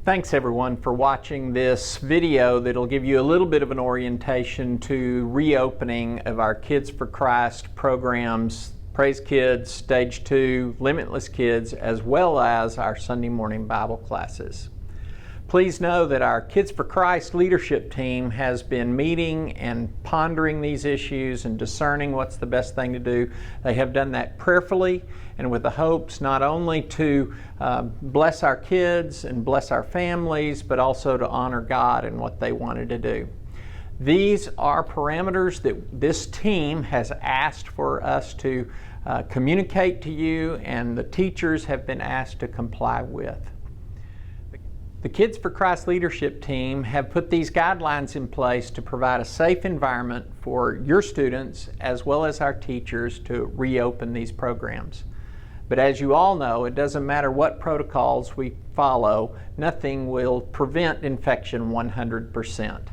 Thanks everyone for watching this video that'll give you a little bit of an orientation to reopening of our Kids for Christ programs, Praise Kids, Stage 2, Limitless Kids, as well as our Sunday morning Bible classes. Please know that our Kids for Christ leadership team has been meeting and pondering these issues and discerning what's the best thing to do. They have done that prayerfully and with the hopes not only to bless our kids and bless our families, but also to honor God in what they wanted to do. These are parameters that this team has asked for us to communicate to you, and the teachers have been asked to comply with. The Kids for Christ leadership team have put these guidelines in place to provide a safe environment for your students as well as our teachers to reopen these programs. But as you all know, it doesn't matter what protocols we follow, nothing will prevent infection 100%.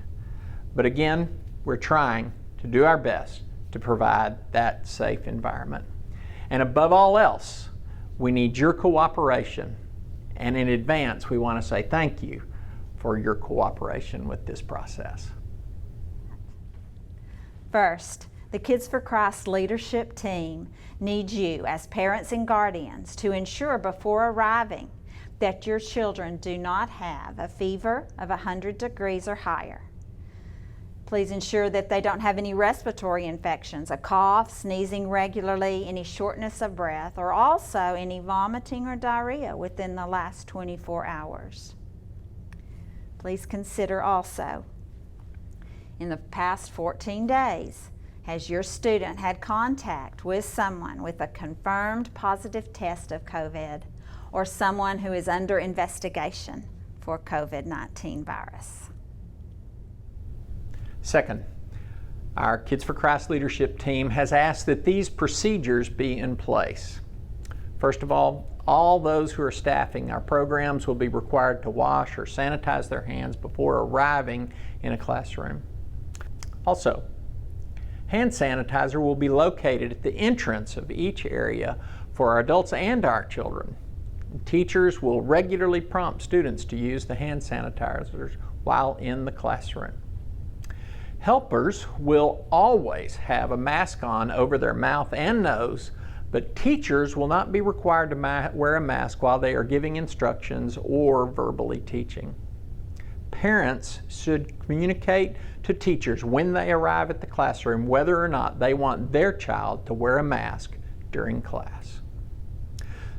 But again, we're trying to do our best to provide that safe environment. And above all else, we need your cooperation. And in advance, we want to say thank you for your cooperation with this process. First, the Kids for Christ leadership team needs you as parents and guardians to ensure before arriving that your children do not have a fever of 100 degrees or higher. Please ensure that they don't have any respiratory infections, a cough, sneezing regularly, any shortness of breath, or also any vomiting or diarrhea within the last 24 hours. Please consider also, in the past 14 days, has your student had contact with someone with a confirmed positive test of COVID or someone who is under investigation for COVID-19 virus? Second, our Kids for Christ leadership team has asked that these procedures be in place. First of all those who are staffing our programs will be required to wash or sanitize their hands before arriving in a classroom. Also, hand sanitizer will be located at the entrance of each area for our adults and our children. Teachers will regularly prompt students to use the hand sanitizers while in the classroom. Helpers will always have a mask on over their mouth and nose, but teachers will not be required to wear a mask while they are giving instructions or verbally teaching. Parents should communicate to teachers when they arrive at the classroom whether or not they want their child to wear a mask during class.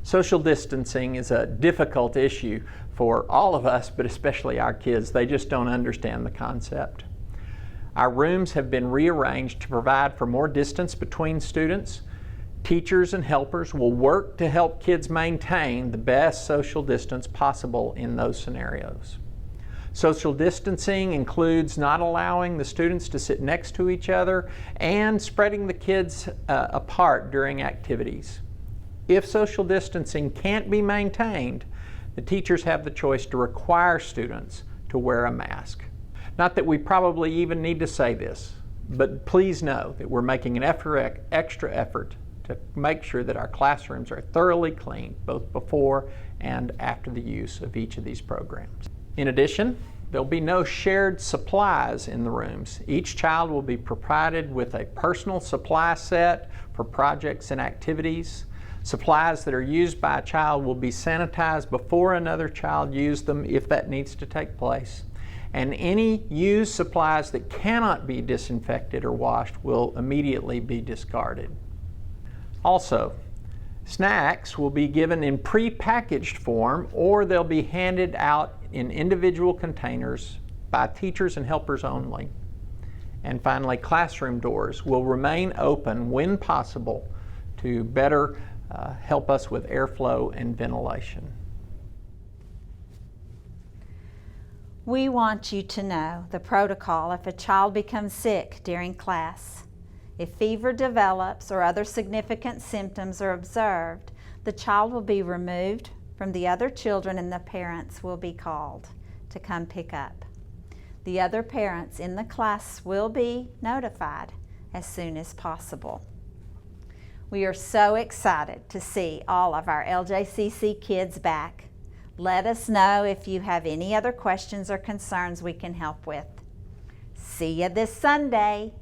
Social distancing is a difficult issue for all of us, but especially our kids. They just don't understand the concept. Our rooms have been rearranged to provide for more distance between students. Teachers and helpers will work to help kids maintain the best social distance possible in those scenarios. Social distancing includes not allowing the students to sit next to each other and spreading the kids apart during activities. If social distancing can't be maintained, the teachers have the choice to require students to wear a mask. Not that we probably even need to say this, but please know that we're making an extra effort to make sure that our classrooms are thoroughly cleaned both before and after the use of each of these programs. In addition, there'll be no shared supplies in the rooms. Each child will be provided with a personal supply set for projects and activities. Supplies that are used by a child will be sanitized before another child uses them if that needs to take place. And any used supplies that cannot be disinfected or washed will immediately be discarded. Also, snacks will be given in pre-packaged form, or they'll be handed out in individual containers by teachers and helpers only. And finally, classroom doors will remain open when possible to better help us with airflow and ventilation. We want you to know the protocol if a child becomes sick during class. If fever develops or other significant symptoms are observed, the child will be removed from the other children and the parents will be called to come pick up. The other parents in the class will be notified as soon as possible. We are so excited to see all of our LJCC kids back. Let us know if you have any other questions or concerns we can help with. See you this Sunday.